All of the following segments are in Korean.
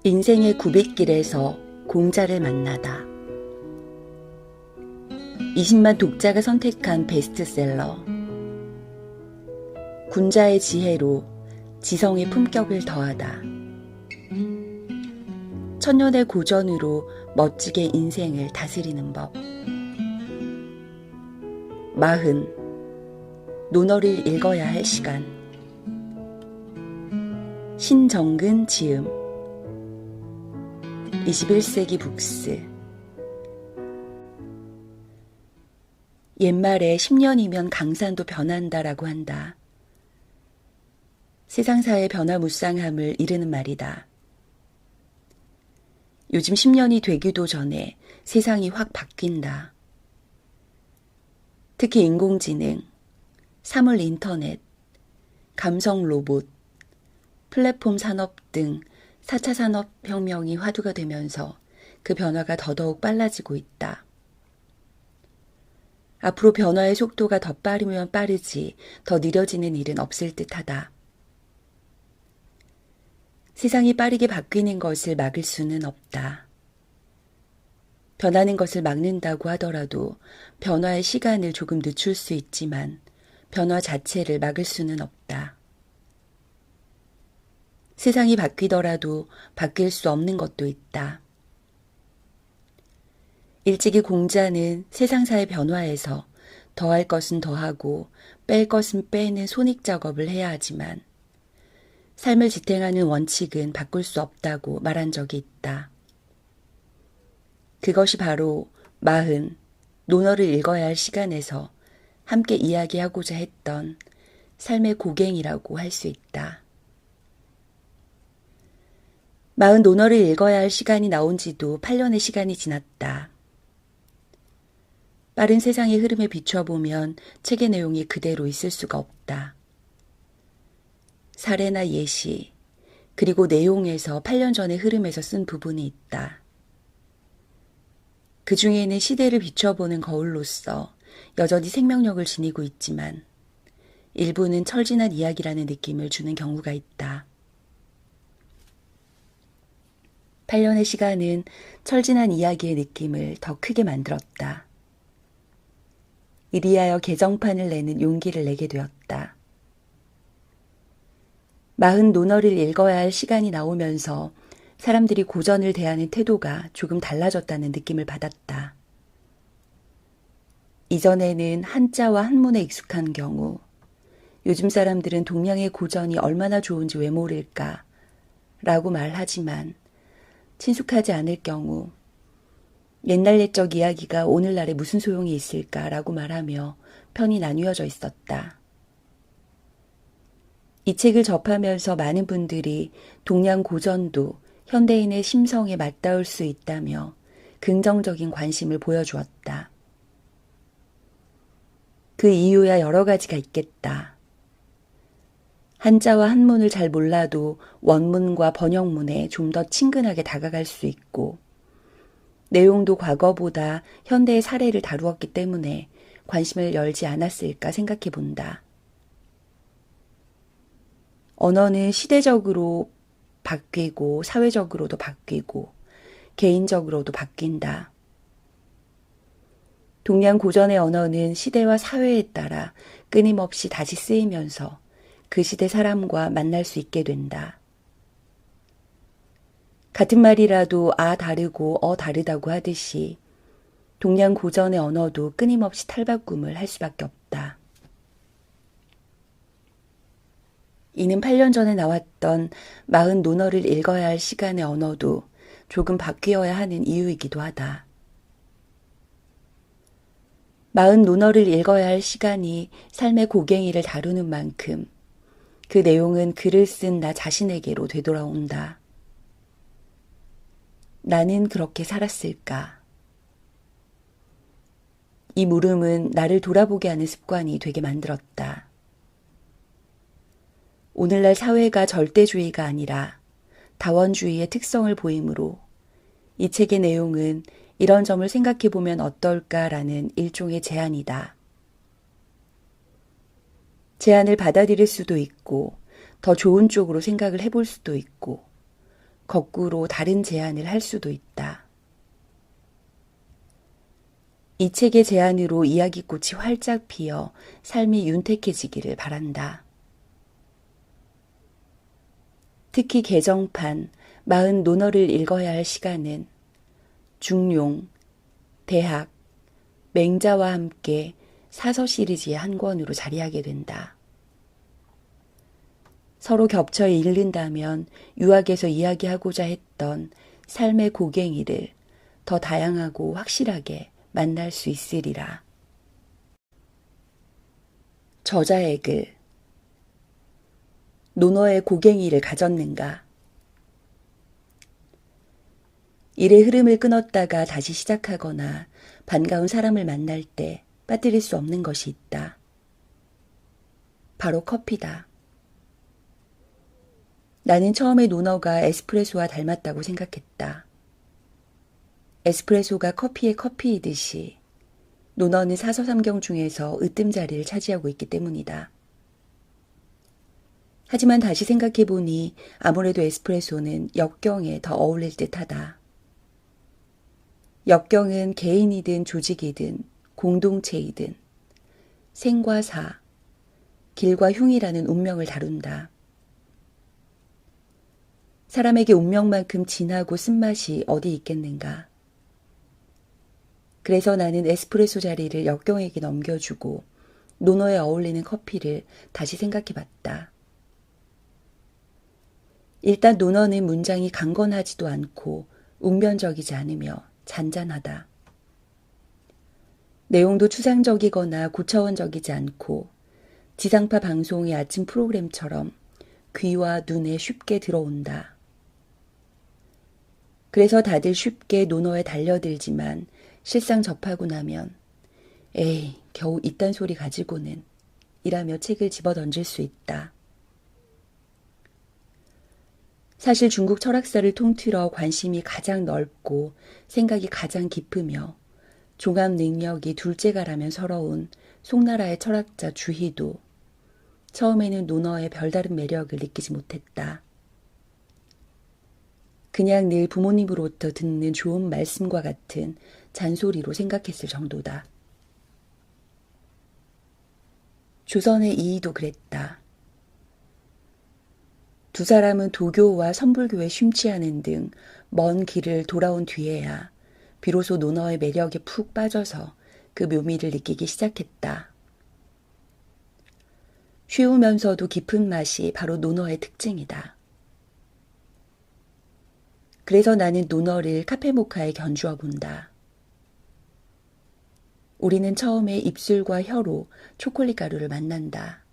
인생의 구빗길에서 공자를 만나다. 20만 독자가 선택한 베스트셀러. 군자의 지혜로 지성의 품격을 더하다. 천년의 고전으로 멋지게 인생을 다스리는 법. 40. 논어를 읽어야 할 시간. 신정근 지음. 21세기 북스. 옛말에 10년이면 강산도 변한다라고 한다. 세상사의 변화무쌍함을 이르는 말이다. 요즘 10년이 되기도 전에 세상이 확 바뀐다. 특히 인공지능, 사물 인터넷, 감성 로봇, 플랫폼 산업 등 4차 산업혁명이 화두가 되면서 그 변화가 더더욱 빨라지고 있다. 앞으로 변화의 속도가 더 빠르면 빠르지 더 느려지는 일은 없을 듯하다. 세상이 빠르게 바뀌는 것을 막을 수는 없다. 변하는 것을 막는다고 하더라도 변화의 시간을 조금 늦출 수 있지만 변화 자체를 막을 수는 없다. 세상이 바뀌더라도 바뀔 수 없는 것도 있다. 일찍이 공자는 세상사의 변화에서 더할 것은 더하고 뺄 것은 빼는 손익 작업을 해야 하지만 삶을 지탱하는 원칙은 바꿀 수 없다고 말한 적이 있다. 그것이 바로 40. 논어를 읽어야 할 시간에서 함께 이야기하고자 했던 삶의 고갱이라고 할 수 있다. 40 논어를 읽어야 할 시간이 나온 지도 8년의 시간이 지났다. 빠른 세상의 흐름에 비춰보면 책의 내용이 그대로 있을 수가 없다. 사례나 예시, 그리고 내용에서 8년 전의 흐름에서 쓴 부분이 있다. 그 중에는 시대를 비춰보는 거울로서 여전히 생명력을 지니고 있지만 일부는 철진한 이야기라는 느낌을 주는 경우가 있다. 8년의 시간은 철진한 이야기의 느낌을 더 크게 만들었다. 이리하여 개정판을 내는 용기를 내게 되었다. 40 논어를 읽어야 할 시간이 나오면서 사람들이 고전을 대하는 태도가 조금 달라졌다는 느낌을 받았다. 이전에는 한자와 한문에 익숙한 경우, 요즘 사람들은 동양의 고전이 얼마나 좋은지 왜 모를까 라고 말하지만 친숙하지 않을 경우 옛날 옛적 이야기가 오늘날에 무슨 소용이 있을까라고 말하며 편이 나뉘어져 있었다. 이 책을 접하면서 많은 분들이 동양 고전도 현대인의 심성에 맞닿을 수 있다며 긍정적인 관심을 보여주었다. 그 이유야 여러 가지가 있겠다. 한자와 한문을 잘 몰라도 원문과 번역문에 좀 더 친근하게 다가갈 수 있고 내용도 과거보다 현대의 사례를 다루었기 때문에 관심을 열지 않았을까 생각해 본다. 언어는 시대적으로 바뀌고 사회적으로도 바뀌고 개인적으로도 바뀐다. 동양 고전의 언어는 시대와 사회에 따라 끊임없이 다시 쓰이면서 그 시대 사람과 만날 수 있게 된다. 같은 말이라도 다르고 다르다고 하듯이 동양 고전의 언어도 끊임없이 탈바꿈을 할 수밖에 없다. 이는 8년 전에 나왔던 40 논어를 읽어야 할 시간의 언어도 조금 바뀌어야 하는 이유이기도 하다. 40 논어를 읽어야 할 시간이 삶의 고갱이를 다루는 만큼 그 내용은 글을 쓴 나 자신에게로 되돌아온다. 나는 그렇게 살았을까? 이 물음은 나를 돌아보게 하는 습관이 되게 만들었다. 오늘날 사회가 절대주의가 아니라 다원주의의 특성을 보이므로 이 책의 내용은 이런 점을 생각해 보면 어떨까라는 일종의 제안이다. 제안을 받아들일 수도 있고 더 좋은 쪽으로 생각을 해볼 수도 있고 거꾸로 다른 제안을 할 수도 있다. 이 책의 제안으로 이야기꽃이 활짝 피어 삶이 윤택해지기를 바란다. 특히 개정판 40 논어를 읽어야 할 시간은 중용, 대학, 맹자와 함께 사서 시리즈의 한 권으로 자리하게 된다. 서로 겹쳐 읽는다면 유학에서 이야기하고자 했던 삶의 고갱이를 더 다양하고 확실하게 만날 수 있으리라. 저자의 글. 논어의 고갱이를 가졌는가? 일의 흐름을 끊었다가 다시 시작하거나 반가운 사람을 만날 때 빠뜨릴 수 없는 것이 있다. 바로 커피다. 나는 처음에 논어가 에스프레소와 닮았다고 생각했다. 에스프레소가 커피의 커피이듯이 논어는 사서삼경 중에서 으뜸자리를 차지하고 있기 때문이다. 하지만 다시 생각해보니 아무래도 에스프레소는 역경에 더 어울릴 듯하다. 역경은 개인이든 조직이든 공동체이든 생과 사, 길과 흉이라는 운명을 다룬다. 사람에게 운명만큼 진하고 쓴맛이 어디 있겠는가. 그래서 나는 에스프레소 자리를 역경에게 넘겨주고 논어에 어울리는 커피를 다시 생각해봤다. 일단 논어는 문장이 강건하지도 않고 웅변적이지 않으며 잔잔하다. 내용도 추상적이거나 고차원적이지 않고 지상파 방송의 아침 프로그램처럼 귀와 눈에 쉽게 들어온다. 그래서 다들 쉽게 논어에 달려들지만 실상 접하고 나면 에이, 겨우 이딴 소리 가지고는 이라며 책을 집어던질 수 있다. 사실 중국 철학사를 통틀어 관심이 가장 넓고 생각이 가장 깊으며 종합 능력이 둘째가라면 서러운 송나라의 철학자 주희도 처음에는 논어의 별다른 매력을 느끼지 못했다. 그냥 늘 부모님으로부터 듣는 좋은 말씀과 같은 잔소리로 생각했을 정도다. 조선의 이이도 그랬다. 두 사람은 도교와 선불교에 심취하는 등 먼 길을 돌아온 뒤에야 비로소 논어의 매력에 푹 빠져서 그 묘미를 느끼기 시작했다. 쉬우면서도 깊은 맛이 바로 논어의 특징이다. 그래서 나는 논어를 카페모카에 견주어 본다. 우리는 처음에 입술과 혀로 초콜릿 가루를 만난다.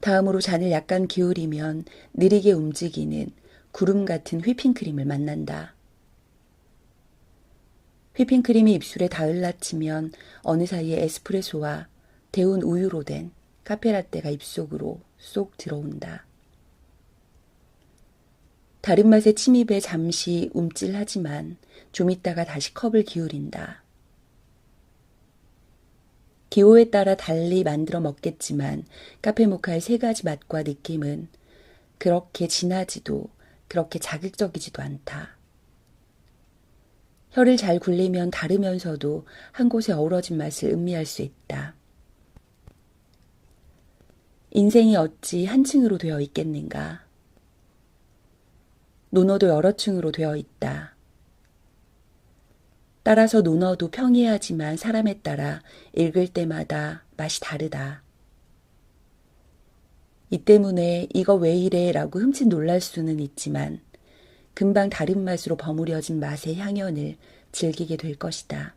다음으로 잔을 약간 기울이면 느리게 움직이는 구름 같은 휘핑크림을 만난다. 휘핑크림이 입술에 닿을라치면 어느 사이에 에스프레소와 데운 우유로 된 카페라떼가 입속으로 쏙 들어온다. 다른 맛의 침입에 잠시 움찔하지만 좀 있다가 다시 컵을 기울인다. 기호에 따라 달리 만들어 먹겠지만 카페모카의 세 가지 맛과 느낌은 그렇게 진하지도 그렇게 자극적이지도 않다. 혀를 잘 굴리면 다르면서도 한 곳에 어우러진 맛을 음미할 수 있다. 인생이 어찌 한 층으로 되어 있겠는가. 논어도 여러 층으로 되어 있다. 따라서 논어도 평이하지만 사람에 따라 읽을 때마다 맛이 다르다. 이 때문에 이거 왜 이래 라고 흠칫 놀랄 수는 있지만 금방 다른 맛으로 버무려진 맛의 향연을 즐기게 될 것이다.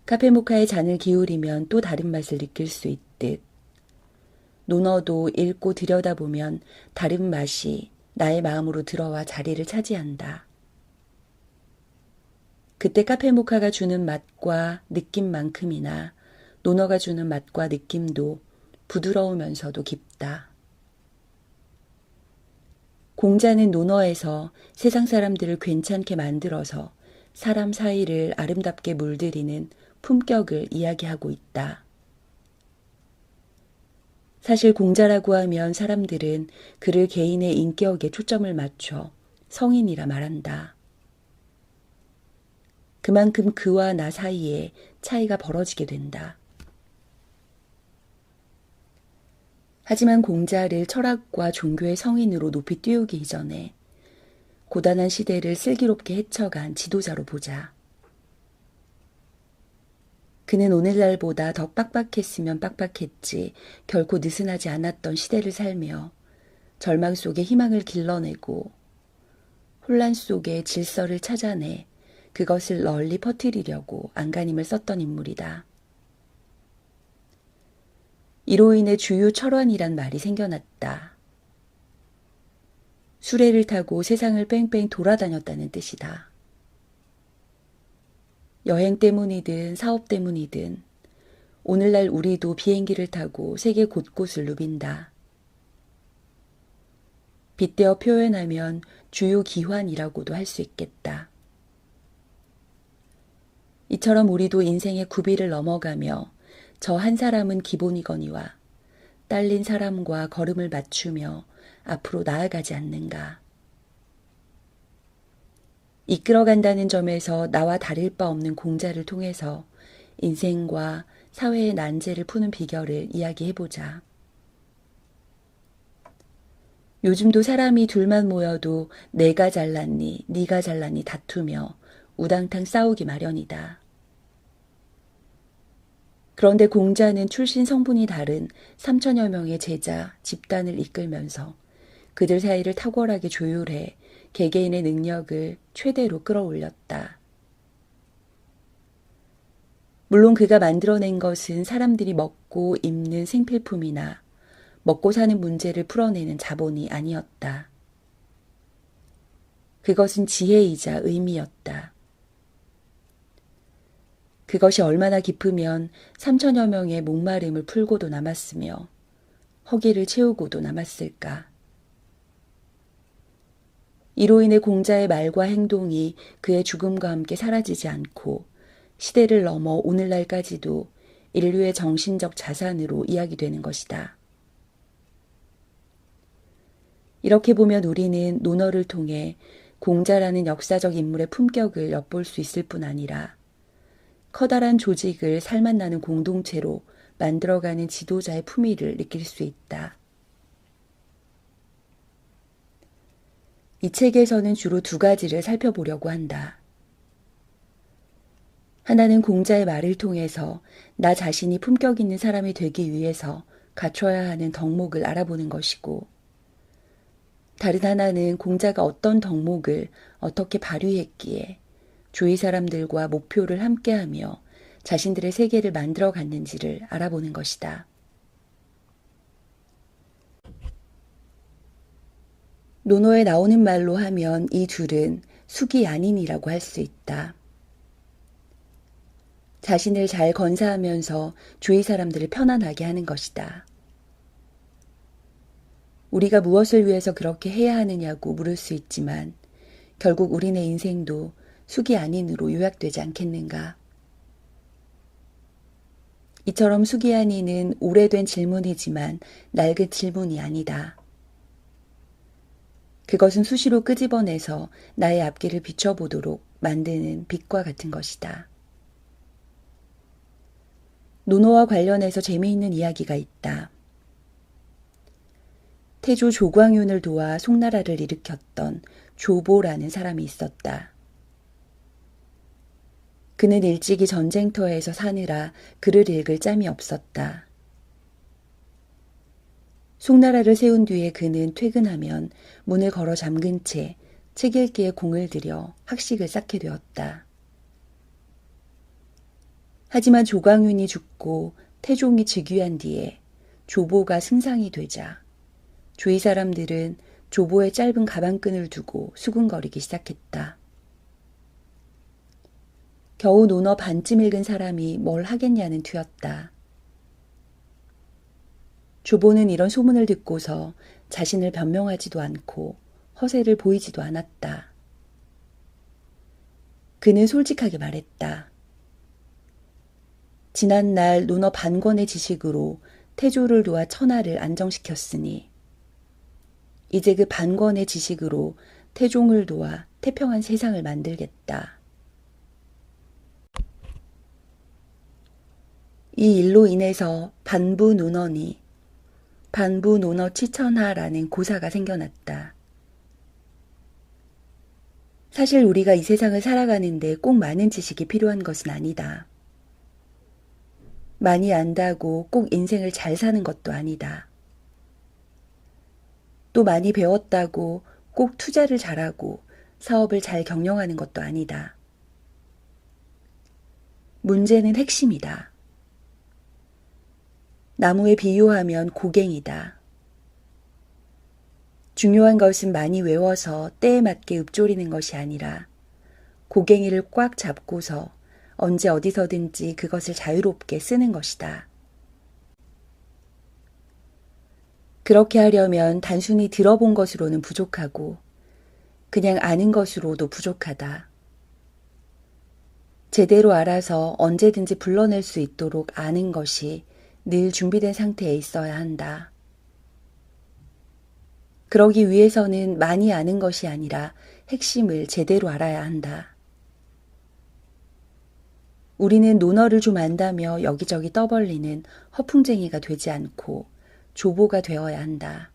카페모카의 잔을 기울이면 또 다른 맛을 느낄 수 있듯 논어도 읽고 들여다보면 다른 맛이 나의 마음으로 들어와 자리를 차지한다. 그때 카페모카가 주는 맛과 느낌만큼이나 논어가 주는 맛과 느낌도 부드러우면서도 깊다. 공자는 논어에서 세상 사람들을 괜찮게 만들어서 사람 사이를 아름답게 물들이는 품격을 이야기하고 있다. 사실 공자라고 하면 사람들은 그를 개인의 인격에 초점을 맞춰 성인이라 말한다. 그만큼 그와 나 사이에 차이가 벌어지게 된다. 하지만 공자를 철학과 종교의 성인으로 높이 띄우기 이전에 고단한 시대를 슬기롭게 헤쳐간 지도자로 보자. 그는 오늘날보다 더 빡빡했으면 빡빡했지 결코 느슨하지 않았던 시대를 살며 절망 속에 희망을 길러내고 혼란 속에 질서를 찾아내 그것을 널리 퍼뜨리려고 안간힘을 썼던 인물이다. 이로 인해 주유철환이란 말이 생겨났다. 수레를 타고 세상을 뺑뺑 돌아다녔다는 뜻이다. 여행 때문이든 사업 때문이든 오늘날 우리도 비행기를 타고 세계 곳곳을 누빈다. 빗대어 표현하면 주유기환이라고도 할 수 있겠다. 이처럼 우리도 인생의 구비를 넘어가며 저 한 사람은 기본이거니와 딸린 사람과 걸음을 맞추며 앞으로 나아가지 않는가. 이끌어간다는 점에서 나와 다를 바 없는 공자를 통해서 인생과 사회의 난제를 푸는 비결을 이야기해보자. 요즘도 사람이 둘만 모여도 내가 잘났니 네가 잘났니 다투며 우당탕 싸우기 마련이다. 그런데 공자는 출신 성분이 다른 3천여 명의 제자, 집단을 이끌면서 그들 사이를 탁월하게 조율해 개개인의 능력을 최대로 끌어올렸다. 물론 그가 만들어낸 것은 사람들이 먹고 입는 생필품이나 먹고 사는 문제를 풀어내는 자본이 아니었다. 그것은 지혜이자 의미였다. 그것이 얼마나 깊으면 3천여 명의 목마름을 풀고도 남았으며 허기를 채우고도 남았을까. 이로 인해 공자의 말과 행동이 그의 죽음과 함께 사라지지 않고 시대를 넘어 오늘날까지도 인류의 정신적 자산으로 이야기되는 것이다. 이렇게 보면 우리는 논어를 통해 공자라는 역사적 인물의 품격을 엿볼 수 있을 뿐 아니라 커다란 조직을 살맛나는 공동체로 만들어가는 지도자의 품위를 느낄 수 있다. 이 책에서는 주로 두 가지를 살펴보려고 한다. 하나는 공자의 말을 통해서 나 자신이 품격 있는 사람이 되기 위해서 갖춰야 하는 덕목을 알아보는 것이고, 다른 하나는 공자가 어떤 덕목을 어떻게 발휘했기에 주위 사람들과 목표를 함께하며 자신들의 세계를 만들어 갔는지를 알아보는 것이다. 논어에 나오는 말로 하면 이 둘은 숙이 아닌이라고 할 수 있다. 자신을 잘 건사하면서 주위 사람들을 편안하게 하는 것이다. 우리가 무엇을 위해서 그렇게 해야 하느냐고 물을 수 있지만 결국 우리네 인생도 숙이 아닌으로 요약되지 않겠는가. 이처럼 숙이 아닌은 오래된 질문이지만 낡은 질문이 아니다. 그것은 수시로 끄집어내서 나의 앞길을 비춰보도록 만드는 빛과 같은 것이다. 논어와 관련해서 재미있는 이야기가 있다. 태조 조광윤을 도와 송나라를 일으켰던 조보라는 사람이 있었다. 그는 일찍이 전쟁터에서 사느라 글을 읽을 짬이 없었다. 송나라를 세운 뒤에 그는 퇴근하면 문을 걸어 잠근 채 책 읽기에 공을 들여 학식을 쌓게 되었다. 하지만 조광윤이 죽고 태종이 즉위한 뒤에 조보가 승상이 되자 주위 사람들은 조보의 짧은 가방끈을 두고 수군거리기 시작했다. 겨우 논어 반쯤 읽은 사람이 뭘 하겠냐는 투였다. 조보는 이런 소문을 듣고서 자신을 변명하지도 않고 허세를 보이지도 않았다. 그는 솔직하게 말했다. 지난날 논어 반권의 지식으로 태조를 도와 천하를 안정시켰으니 이제 그 반권의 지식으로 태종을 도와 태평한 세상을 만들겠다. 이 일로 인해서 반부논어니 반부논어치천하라는 고사가 생겨났다. 사실 우리가 이 세상을 살아가는데 꼭 많은 지식이 필요한 것은 아니다. 많이 안다고 꼭 인생을 잘 사는 것도 아니다. 또 많이 배웠다고 꼭 투자를 잘하고 사업을 잘 경영하는 것도 아니다. 문제는 핵심이다. 나무에 비유하면 고갱이다. 중요한 것은 많이 외워서 때에 맞게 읊조리는 것이 아니라 고갱이를 꽉 잡고서 언제 어디서든지 그것을 자유롭게 쓰는 것이다. 그렇게 하려면 단순히 들어본 것으로는 부족하고 그냥 아는 것으로도 부족하다. 제대로 알아서 언제든지 불러낼 수 있도록 아는 것이 늘 준비된 상태에 있어야 한다. 그러기 위해서는 많이 아는 것이 아니라 핵심을 제대로 알아야 한다. 우리는 논어를 좀 안다며 여기저기 떠벌리는 허풍쟁이가 되지 않고 조보가 되어야 한다.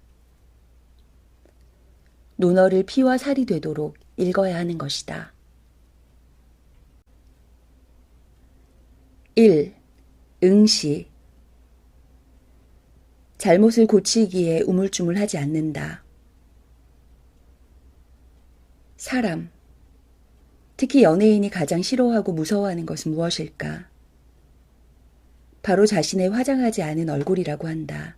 논어를 피와 살이 되도록 읽어야 하는 것이다. 1. 응시. 잘못을 고치기에 우물쭈물하지 않는다. 사람. 특히 연예인이 가장 싫어하고 무서워하는 것은 무엇일까? 바로 자신의 화장하지 않은 얼굴이라고 한다.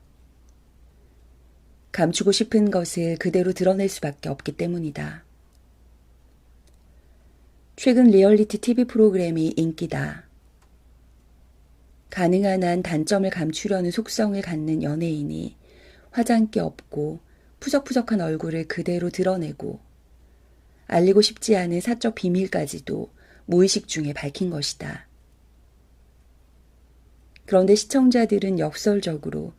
감추고 싶은 것을 그대로 드러낼 수밖에 없기 때문이다. 최근 리얼리티 TV 프로그램이 인기다. 가능한 한 단점을 감추려는 속성을 갖는 연예인이 화장기 없고 푸석푸석한 얼굴을 그대로 드러내고 알리고 싶지 않은 사적 비밀까지도 무의식 중에 밝힌 것이다. 그런데 시청자들은 역설적으로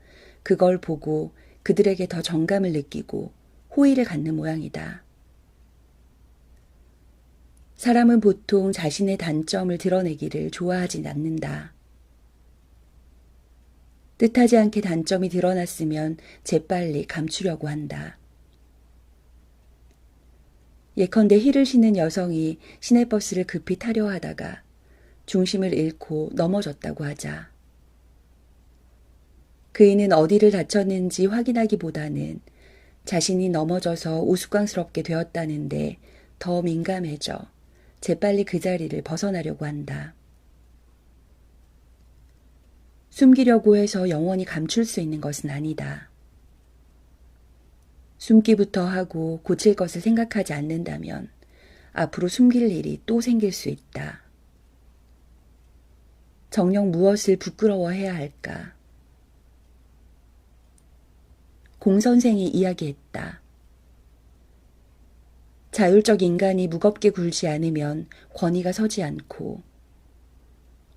그걸 보고 그들에게 더 정감을 느끼고 호의를 갖는 모양이다. 사람은 보통 자신의 단점을 드러내기를 좋아하지 않는다. 뜻하지 않게 단점이 드러났으면 재빨리 감추려고 한다. 예컨대 힐을 신은 여성이 시내버스를 급히 타려 하다가 중심을 잃고 넘어졌다고 하자. 그이는 어디를 다쳤는지 확인하기보다는 자신이 넘어져서 우스꽝스럽게 되었다는데 더 민감해져 재빨리 그 자리를 벗어나려고 한다. 숨기려고 해서 영원히 감출 수 있는 것은 아니다. 숨기부터 하고 고칠 것을 생각하지 않는다면 앞으로 숨길 일이 또 생길 수 있다. 정녕 무엇을 부끄러워해야 할까? 공 선생이 이야기했다. 자율적 인간이 무겁게 굴지 않으면 권위가 서지 않고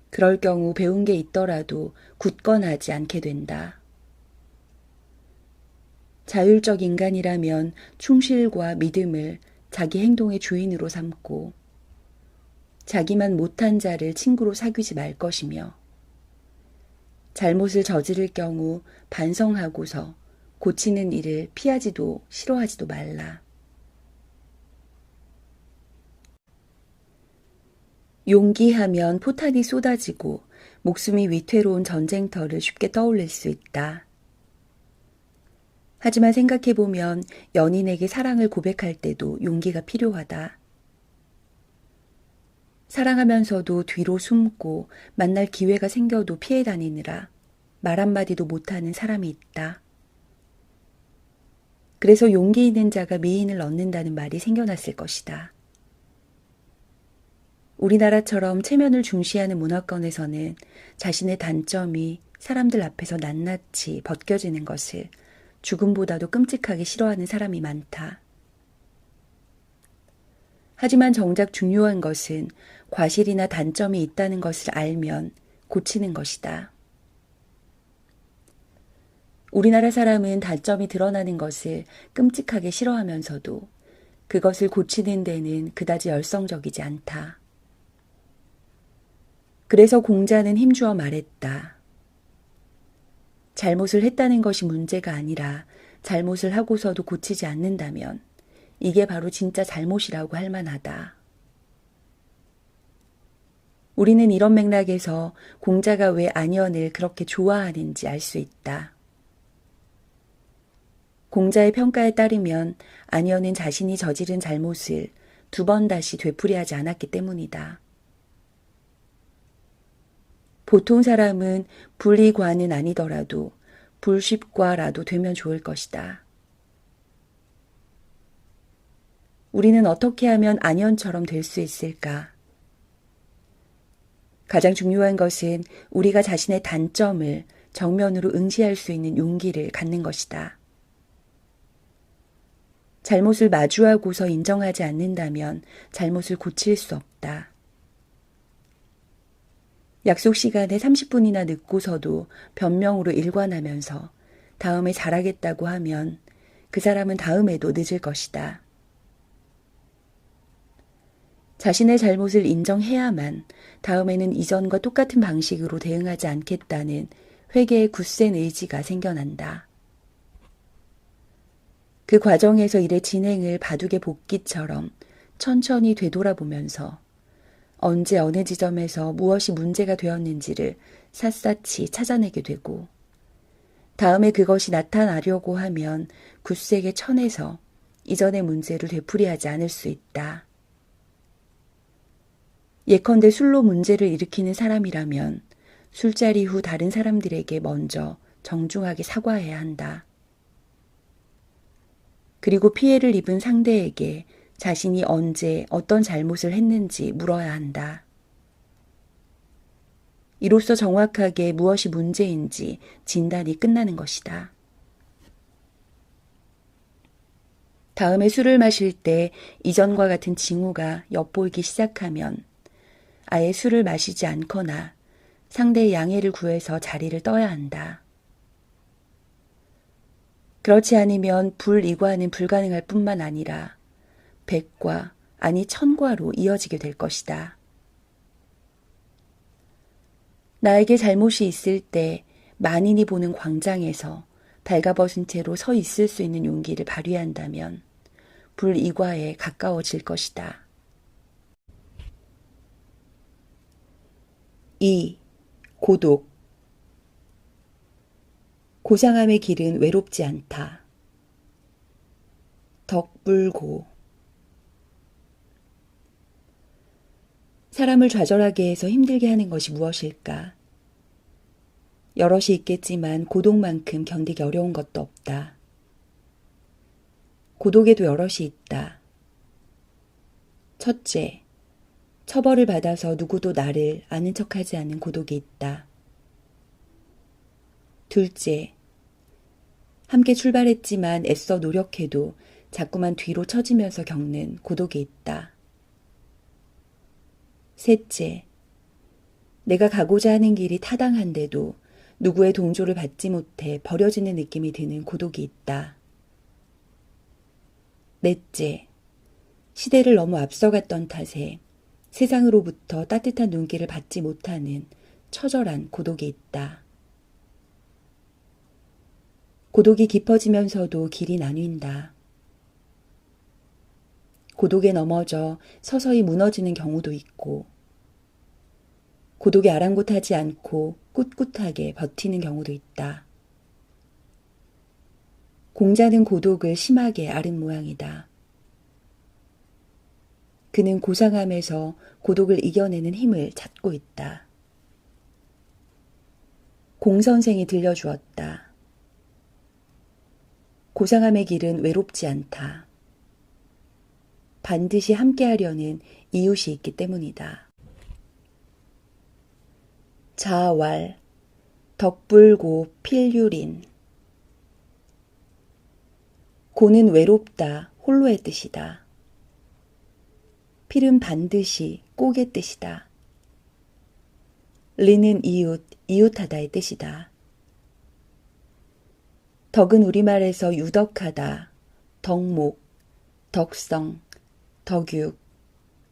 그럴 경우 배운 게 있더라도 굳건하지 않게 된다. 자율적 인간이라면 충실과 믿음을 자기 행동의 주인으로 삼고 자기만 못한 자를 친구로 사귀지 말 것이며 잘못을 저지를 경우 반성하고서 고치는 일을 피하지도 싫어하지도 말라. 용기하면 포탄이 쏟아지고 목숨이 위태로운 전쟁터를 쉽게 떠올릴 수 있다. 하지만 생각해보면 연인에게 사랑을 고백할 때도 용기가 필요하다. 사랑하면서도 뒤로 숨고 만날 기회가 생겨도 피해 다니느라 말 한마디도 못하는 사람이 있다. 그래서 용기 있는 자가 미인을 얻는다는 말이 생겨났을 것이다. 우리나라처럼 체면을 중시하는 문화권에서는 자신의 단점이 사람들 앞에서 낱낱이 벗겨지는 것을 죽음보다도 끔찍하게 싫어하는 사람이 많다. 하지만 정작 중요한 것은 과실이나 단점이 있다는 것을 알면 고치는 것이다. 우리나라 사람은 단점이 드러나는 것을 끔찍하게 싫어하면서도 그것을 고치는 데는 그다지 열성적이지 않다. 그래서 공자는 힘주어 말했다. 잘못을 했다는 것이 문제가 아니라 잘못을 하고서도 고치지 않는다면 이게 바로 진짜 잘못이라고 할 만하다. 우리는 이런 맥락에서 공자가 왜 안연을 그렇게 좋아하는지 알 수 있다. 공자의 평가에 따르면 안연은 자신이 저지른 잘못을 2번 다시 되풀이하지 않았기 때문이다. 보통 사람은 불이과는 아니더라도 불쉽과라도 되면 좋을 것이다. 우리는 어떻게 하면 안연처럼 될 수 있을까? 가장 중요한 것은 우리가 자신의 단점을 정면으로 응시할 수 있는 용기를 갖는 것이다. 잘못을 마주하고서 인정하지 않는다면 잘못을 고칠 수 없다. 약속 시간에 30분이나 늦고서도 변명으로 일관하면서 다음에 잘하겠다고 하면 그 사람은 다음에도 늦을 것이다. 자신의 잘못을 인정해야만 다음에는 이전과 똑같은 방식으로 대응하지 않겠다는 회개의 굳센 의지가 생겨난다. 그 과정에서 일의 진행을 바둑의 복기처럼 천천히 되돌아보면서 언제 어느 지점에서 무엇이 문제가 되었는지를 샅샅이 찾아내게 되고 다음에 그것이 나타나려고 하면 굳세게 쳐내서 이전의 문제를 되풀이하지 않을 수 있다. 예컨대 술로 문제를 일으키는 사람이라면 술자리 후 다른 사람들에게 먼저 정중하게 사과해야 한다. 그리고 피해를 입은 상대에게 자신이 언제 어떤 잘못을 했는지 물어야 한다. 이로써 정확하게 무엇이 문제인지 진단이 끝나는 것이다. 다음에 술을 마실 때 이전과 같은 징후가 엿보이기 시작하면 아예 술을 마시지 않거나 상대의 양해를 구해서 자리를 떠야 한다. 그렇지 않으면 불이과는 불가능할 뿐만 아니라 백과 아니 천과로 이어지게 될 것이다. 나에게 잘못이 있을 때 만인이 보는 광장에서 발가벗은 채로 서 있을 수 있는 용기를 발휘한다면 불이과에 가까워질 것이다. 2. 고독. 고상함의 길은 외롭지 않다. 덕불고. 사람을 좌절하게 해서 힘들게 하는 것이 무엇일까? 여럿이 있겠지만 고독만큼 견디기 어려운 것도 없다. 고독에도 여럿이 있다. 첫째, 처벌을 받아서 누구도 나를 아는 척하지 않는 고독이 있다. 둘째, 함께 출발했지만 애써 노력해도 자꾸만 뒤로 처지면서 겪는 고독이 있다. 셋째, 내가 가고자 하는 길이 타당한데도 누구의 동조를 받지 못해 버려지는 느낌이 드는 고독이 있다. 넷째, 시대를 너무 앞서갔던 탓에 세상으로부터 따뜻한 눈길을 받지 못하는 처절한 고독이 있다. 고독이 깊어지면서도 길이 나뉜다. 고독에 넘어져 서서히 무너지는 경우도 있고 고독에 아랑곳하지 않고 꿋꿋하게 버티는 경우도 있다. 공자는 고독을 심하게 앓은 모양이다. 그는 고상함에서 고독을 이겨내는 힘을 찾고 있다. 공선생이 들려주었다. 고상함의 길은 외롭지 않다. 반드시 함께하려는 이웃이 있기 때문이다. 자왈, 덕불고 필유린. 고는 외롭다, 홀로의 뜻이다. 필은 반드시 꼭의 뜻이다. 리는 이웃, 이웃하다의 뜻이다. 덕은 우리말에서 유덕하다, 덕목, 덕성, 덕육,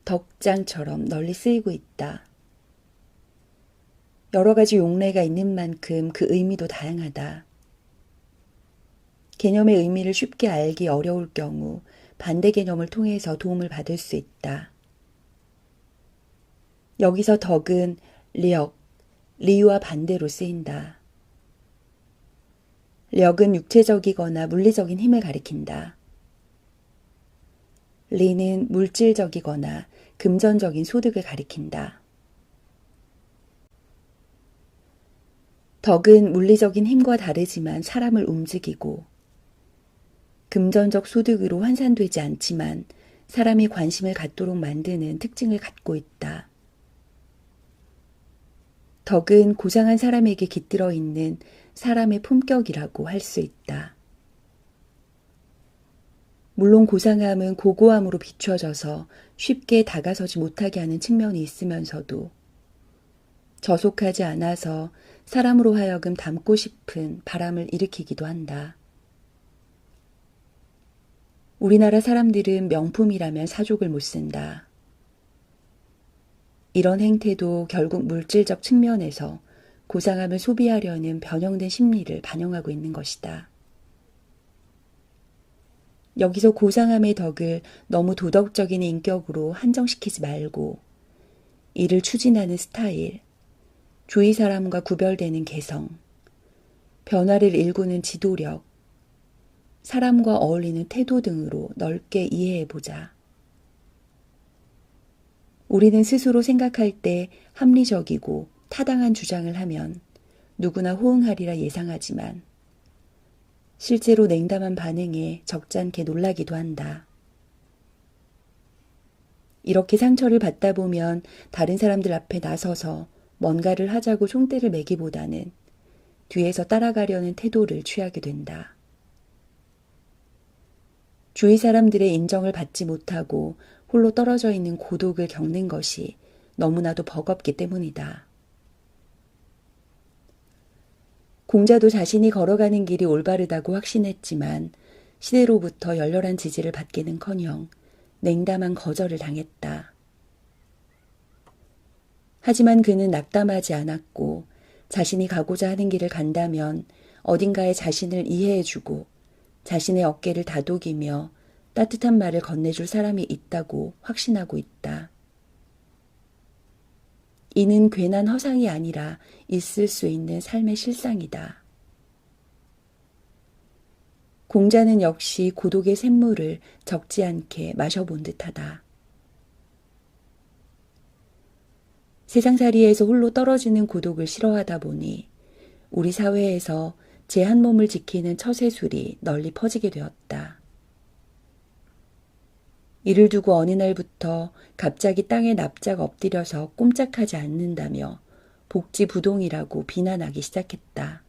덕장처럼 널리 쓰이고 있다. 여러 가지 용례가 있는 만큼 그 의미도 다양하다. 개념의 의미를 쉽게 알기 어려울 경우 반대 개념을 통해서 도움을 받을 수 있다. 여기서 덕은 력, 리와 반대로 쓰인다. 력은 육체적이거나 물리적인 힘을 가리킨다. 리는 물질적이거나 금전적인 소득을 가리킨다. 덕은 물리적인 힘과 다르지만 사람을 움직이고 금전적 소득으로 환산되지 않지만 사람이 관심을 갖도록 만드는 특징을 갖고 있다. 덕은 고상한 사람에게 깃들어 있는 사람의 품격이라고 할 수 있다. 물론 고상함은 고고함으로 비춰져서 쉽게 다가서지 못하게 하는 측면이 있으면서도 저속하지 않아서 사람으로 하여금 닮고 싶은 바람을 일으키기도 한다. 우리나라 사람들은 명품이라면 사족을 못 쓴다. 이런 행태도 결국 물질적 측면에서 고상함을 소비하려는 변형된 심리를 반영하고 있는 것이다. 여기서 고상함의 덕을 너무 도덕적인 인격으로 한정시키지 말고 이를 추진하는 스타일, 주위 사람과 구별되는 개성, 변화를 일구는 지도력, 사람과 어울리는 태도 등으로 넓게 이해해보자. 우리는 스스로 생각할 때 합리적이고 타당한 주장을 하면 누구나 호응하리라 예상하지만 실제로 냉담한 반응에 적잖게 놀라기도 한다. 이렇게 상처를 받다 보면 다른 사람들 앞에 나서서 뭔가를 하자고 총대를 매기보다는 뒤에서 따라가려는 태도를 취하게 된다. 주위 사람들의 인정을 받지 못하고 홀로 떨어져 있는 고독을 겪는 것이 너무나도 버겁기 때문이다. 공자도 자신이 걸어가는 길이 올바르다고 확신했지만 시대로부터 열렬한 지지를 받기는커녕 냉담한 거절을 당했다. 하지만 그는 낙담하지 않았고 자신이 가고자 하는 길을 간다면 어딘가에 자신을 이해해주고 자신의 어깨를 다독이며 따뜻한 말을 건네줄 사람이 있다고 확신하고 있다. 이는 괜한 허상이 아니라 있을 수 있는 삶의 실상이다. 공자는 역시 고독의 샘물을 적지 않게 마셔본 듯하다. 세상살이에서 홀로 떨어지는 고독을 싫어하다 보니 우리 사회에서 제 한 몸을 지키는 처세술이 널리 퍼지게 되었다. 이를 두고 어느 날부터 갑자기 땅에 납작 엎드려서 꼼짝하지 않는다며 복지부동이라고 비난하기 시작했다.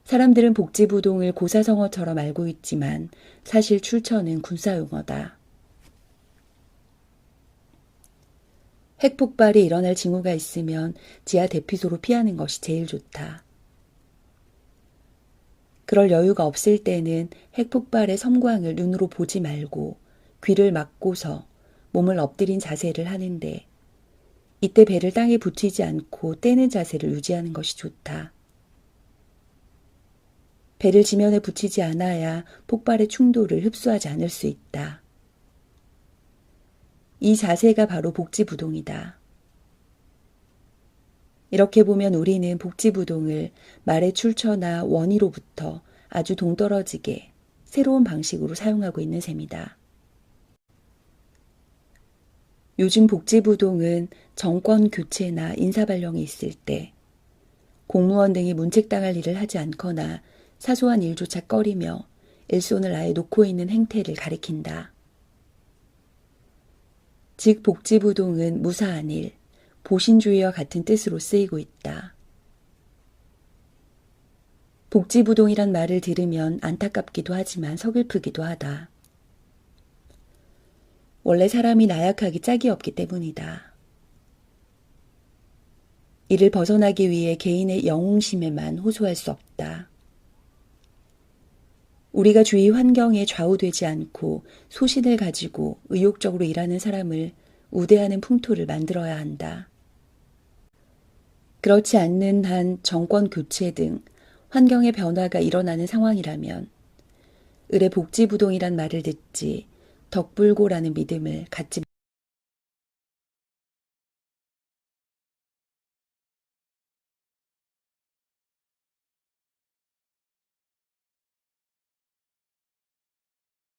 사람들은 복지부동을 고사성어처럼 알고 있지만 사실 출처는 군사용어다. 핵폭발이 일어날 징후가 있으면 지하 대피소로 피하는 것이 제일 좋다. 그럴 여유가 없을 때는 핵폭발의 섬광을 눈으로 보지 말고 귀를 막고서 몸을 엎드린 자세를 하는데 이때 배를 땅에 붙이지 않고 떼는 자세를 유지하는 것이 좋다. 배를 지면에 붙이지 않아야 폭발의 충돌을 흡수하지 않을 수 있다. 이 자세가 바로 복지부동이다. 이렇게 보면 우리는 복지부동을 말의 출처나 원의로부터 아주 동떨어지게 새로운 방식으로 사용하고 있는 셈이다. 요즘 복지부동은 정권 교체나 인사발령이 있을 때 공무원 등이 문책당할 일을 하지 않거나 사소한 일조차 꺼리며 일손을 아예 놓고 있는 행태를 가리킨다. 즉 복지부동은 무사한 일, 보신주의와 같은 뜻으로 쓰이고 있다. 복지부동이란 말을 들으면 안타깝기도 하지만 서글프기도 하다. 원래 사람이 나약하기 짝이 없기 때문이다. 이를 벗어나기 위해 개인의 영웅심에만 호소할 수 없다. 우리가 주위 환경에 좌우되지 않고 소신을 가지고 의욕적으로 일하는 사람을 우대하는 풍토를 만들어야 한다. 그렇지 않는 한 정권 교체 등 환경의 변화가 일어나는 상황이라면 을의 복지부동이란 말을 듣지 덕불고라는 믿음을 갖지